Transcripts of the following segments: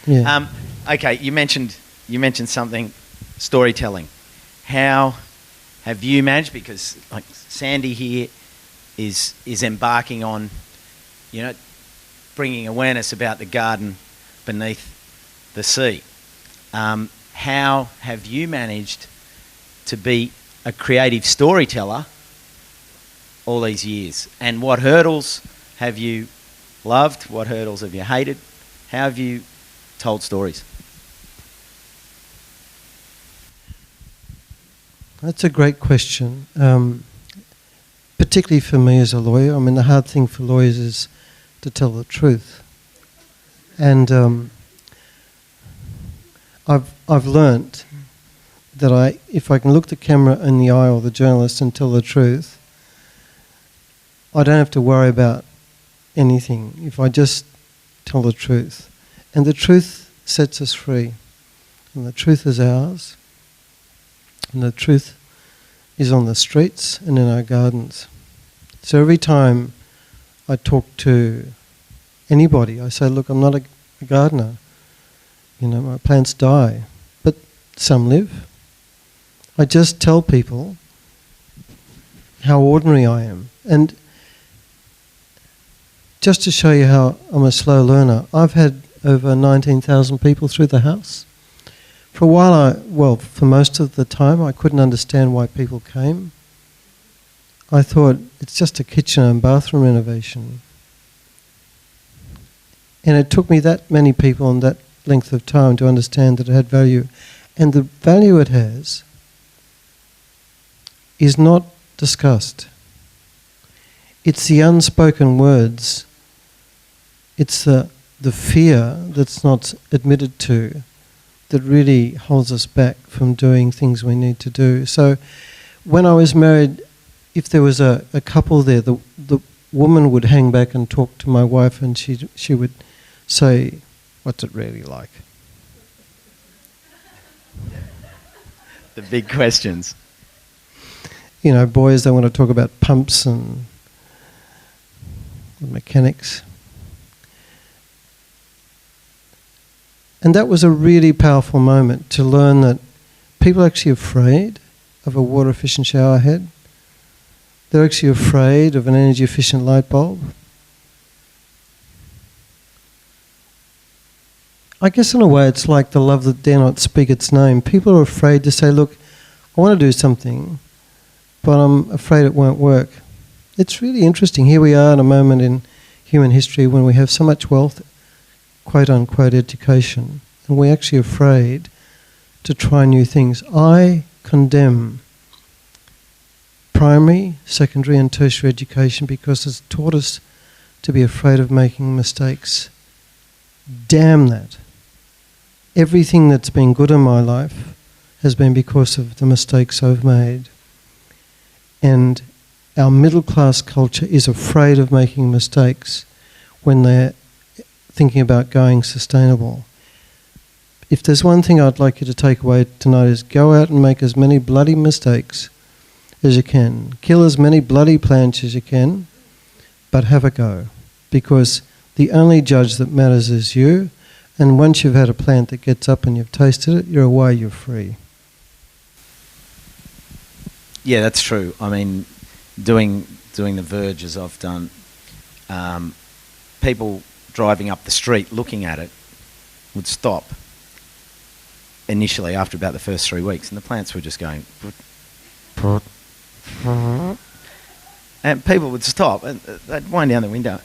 Yeah. Okay, you mentioned something, storytelling. How have you managed? Because like Sandy here is embarking on, bringing awareness about the garden beneath the sea. How have you managed to be a creative storyteller all these years? And what hurdles have you loved? What hurdles have you hated? How have you told stories? That's a great question, particularly for me as a lawyer. I mean, the hard thing for lawyers is to tell the truth. And I've learnt that if I can look the camera in the eye or the journalist and tell the truth, I don't have to worry about anything if I just tell the truth. And the truth sets us free. And the truth is ours. And the truth is on the streets and in our gardens. So every time I talk to anybody, I say, look, I'm not a gardener. My plants die, but some live. I just tell people how ordinary I am. And just to show you how I'm a slow learner, I've had over 19,000 people through the house. For a while, for most of the time, I couldn't understand why people came. I thought, it's just a kitchen and bathroom renovation. And it took me that many people and that length of time to understand that it had value. And the value it has is not discussed. It's the unspoken words. It's the fear that's not admitted to that really holds us back from doing things we need to do. So when I was married, if there was a couple there, the woman would hang back and talk to my wife, and she would say, what's it really like? The big questions. Boys, they want to talk about pumps and the mechanics. And that was a really powerful moment to learn that people are actually afraid of a water efficient shower head. They're actually afraid of an energy efficient light bulb. I guess in a way it's like the love that dare not speak its name. People are afraid to say, look, I want to do something, but I'm afraid it won't work. It's really interesting. Here we are in a moment in human history when we have so much wealth, quote unquote education, and we're actually afraid to try new things. I condemn primary, secondary and tertiary education because it's taught us to be afraid of making mistakes. Damn that. Everything that's been good in my life has been because of the mistakes I've made. And our middle class culture is afraid of making mistakes when they're thinking about going sustainable. If there's one thing I'd like you to take away tonight is go out and make as many bloody mistakes as you can. Kill as many bloody plants as you can, but have a go. Because the only judge that matters is you, and once you've had a plant that gets up and you've tasted it, you're away, you're free. Yeah, that's true. I mean, doing the Verge as I've done, people driving up the street looking at it would stop initially after about the first 3 weeks, and the plants were just going and people would stop and they'd wind down the window.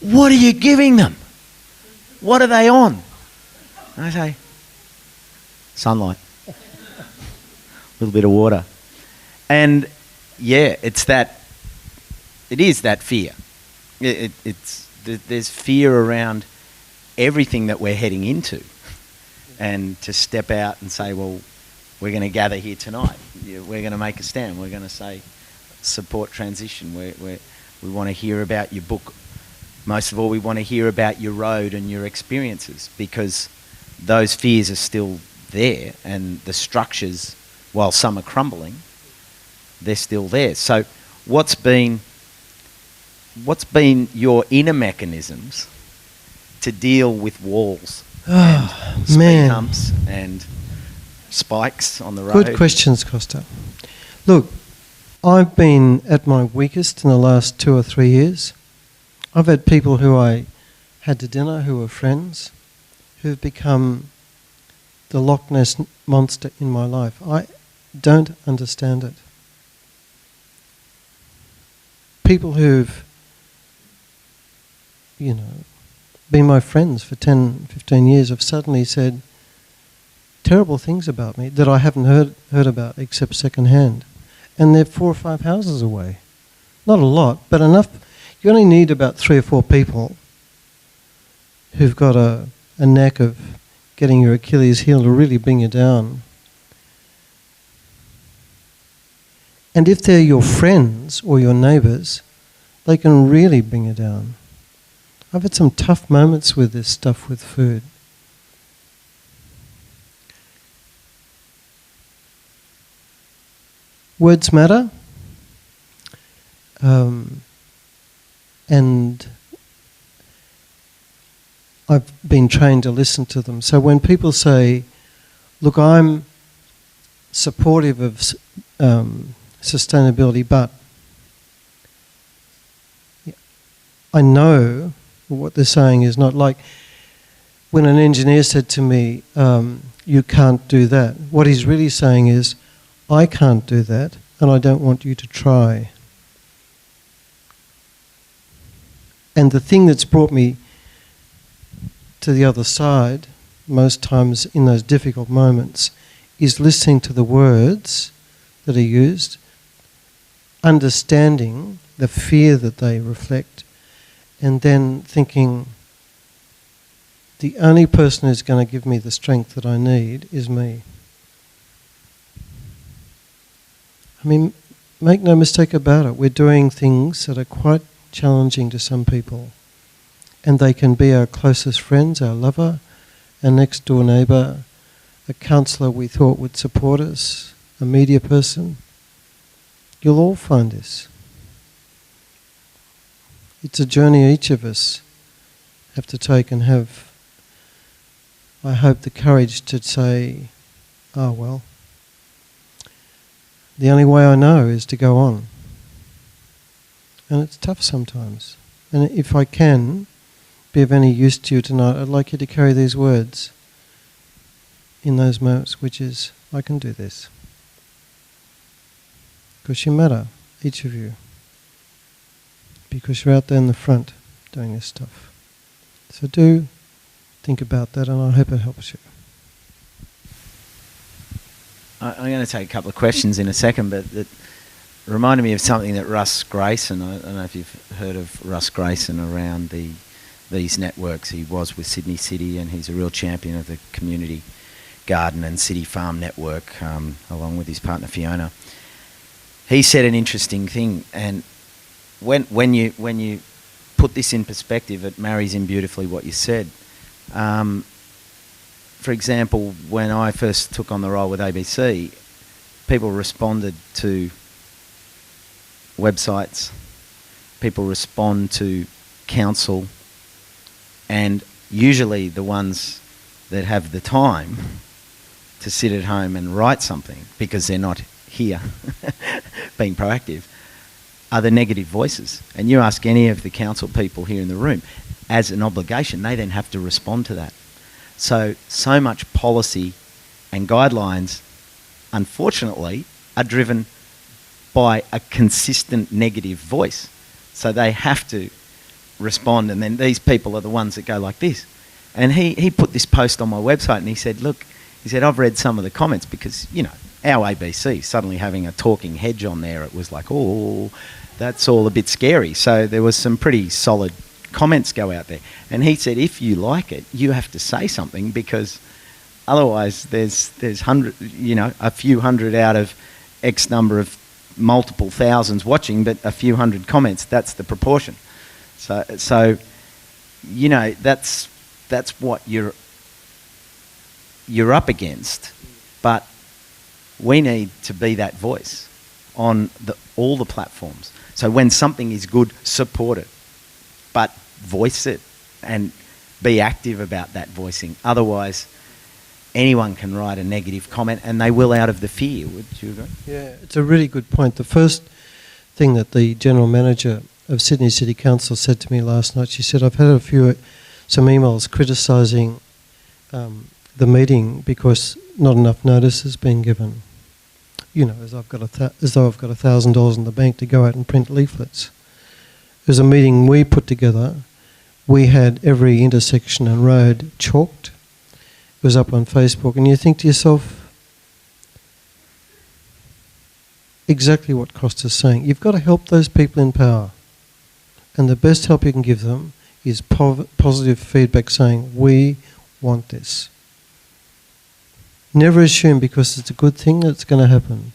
What are you giving them? What are they on? And I say, sunlight, a little bit of water. And yeah, it is that fear. There's fear around everything that we're heading into. And to step out and say, well, we're going to gather here tonight. We're going to make a stand. We're going to say, support transition. We want to hear about your book. Most of all, we want to hear about your road and your experiences, because those fears are still there, and the structures, while some are crumbling, they're still there. So what's been your inner mechanisms to deal with walls Oh, speed man. humps and spikes on the road. Good questions, Costa. Look, I've been at my weakest in the last 2 or 3 years. I've had people who I had to dinner who were friends who've become the Loch Ness monster in my life. I don't understand it. People who've, been my friends for 10, 15 years have suddenly said terrible things about me that I haven't heard about except secondhand. And they're 4 or 5 houses away. Not a lot, but enough. You only need about 3 or 4 people who've got a knack of getting your Achilles heel to really bring you down. And if they're your friends or your neighbours, they can really bring you down. I've had some tough moments with this stuff with food. Words matter. And I've been trained to listen to them. So when people say, look, I'm supportive of sustainability, but I know what they're saying is not like when an engineer said to me, you can't do that. What he's really saying is, I can't do that and I don't want you to try. And the thing that's brought me to the other side, most times in those difficult moments, is listening to the words that are used, understanding the fear that they reflect, and then thinking, the only person who's going to give me the strength that I need is me. I mean, make no mistake about it, we're doing things that are quite challenging to some people. And they can be our closest friends, our lover, our next door neighbour, a counsellor we thought would support us, a media person. You'll all find this. It's a journey each of us have to take and have, I hope, the courage to say, oh well, the only way I know is to go on. And it's tough sometimes. And if I can be of any use to you tonight, I'd like you to carry these words in those moments, which is, I can do this. Because you matter, each of you. Because you're out there in the front doing this stuff. So do think about that, and I hope it helps you. I'm going to take a couple of questions in a second, but that reminded me of something that Russ Grayson, I don't know if you've heard of Russ Grayson around these networks. He was with Sydney City, and he's a real champion of the community garden and city farm network, along with his partner Fiona. He said an interesting thing, and when you put this in perspective, it marries in beautifully what you said. For example, when I first took on the role with ABC, people responded to websites, people respond to council, and usually the ones that have the time to sit at home and write something because they're not here being proactive are the negative voices. And you ask any of the council people here in the room, as an obligation, they then have to respond to that. So much policy and guidelines, unfortunately, are driven by a consistent negative voice. So they have to respond, and then these people are the ones that go like this. And he put this post on my website, and he said, look, I've read some of the comments because, our ABC suddenly having a talking hedge on there, it was like, oh, that's all a bit scary. So there was some pretty solid comments go out there. And he said, if you like it, you have to say something, because otherwise there's a few hundred out of X number of multiple thousands watching, but a few hundred comments, that's the proportion. So that's what you're up against, but we need to be that voice on all the platforms. So when something is good, support it, but voice it and be active about that voicing. Otherwise, anyone can write a negative comment, and they will out of the fear. Would you agree? Yeah, it's a really good point. The first thing that the General Manager of Sydney City Council said to me last night, she said, I've had some emails criticising the meeting because not enough notice has been given. You know, as though I've got $1,000 in the bank to go out and print leaflets. It was a meeting we put together. We had every intersection and road chalked. It was up on Facebook, and you think to yourself, exactly what Costa's saying. You've got to help those people in power. And the best help you can give them is positive feedback saying, we want this. Never assume because it's a good thing that it's going to happen.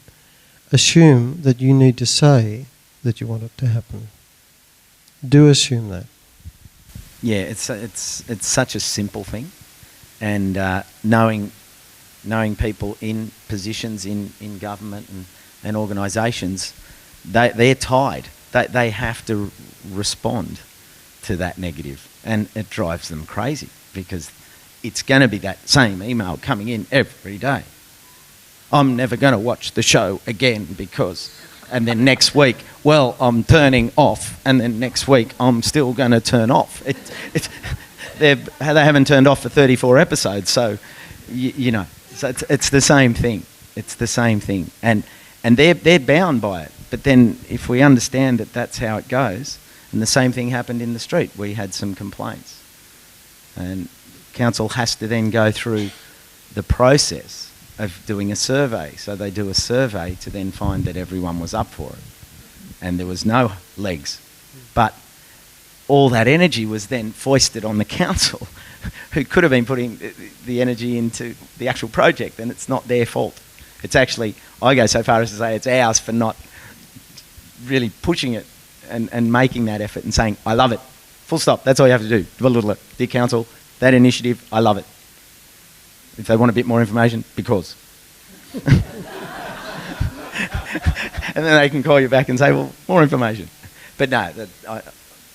Assume that you need to say that you want it to happen. Do assume that. Yeah, it's such a simple thing, and knowing people in positions in government and organisations, they're tied. They have to respond to that negative, and it drives them crazy because it's going to be that same email coming in every day. I'm never going to watch the show again because... And then next week, well, I'm turning off. And then next week, I'm still going to turn off. They haven't turned off for 34 episodes. So, you know, so it's the same thing. It's the same thing. And they're bound by it. But then if we understand that that's how it goes, and the same thing happened in the street. We had some complaints. And council has to then go through the process of doing a survey. So they do a survey to then find that everyone was up for it. And there was no legs. But all that energy was then foisted on the council, who could have been putting the energy into the actual project, and it's not their fault. It's actually, I go so far as to say it's ours for not really pushing it and making that effort and saying, I love it. Full stop. That's all you have to do. Dear council, that initiative, I love it. If they want a bit more information, because. And then they can call you back and say, well, more information. But no,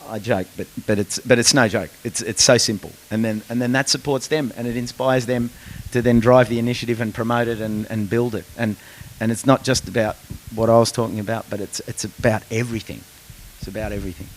I joke, but it's no joke. It's so simple. And then that supports them, and it inspires them to then drive the initiative and promote it and build it. And it's not just about what I was talking about, but it's about everything. It's about everything.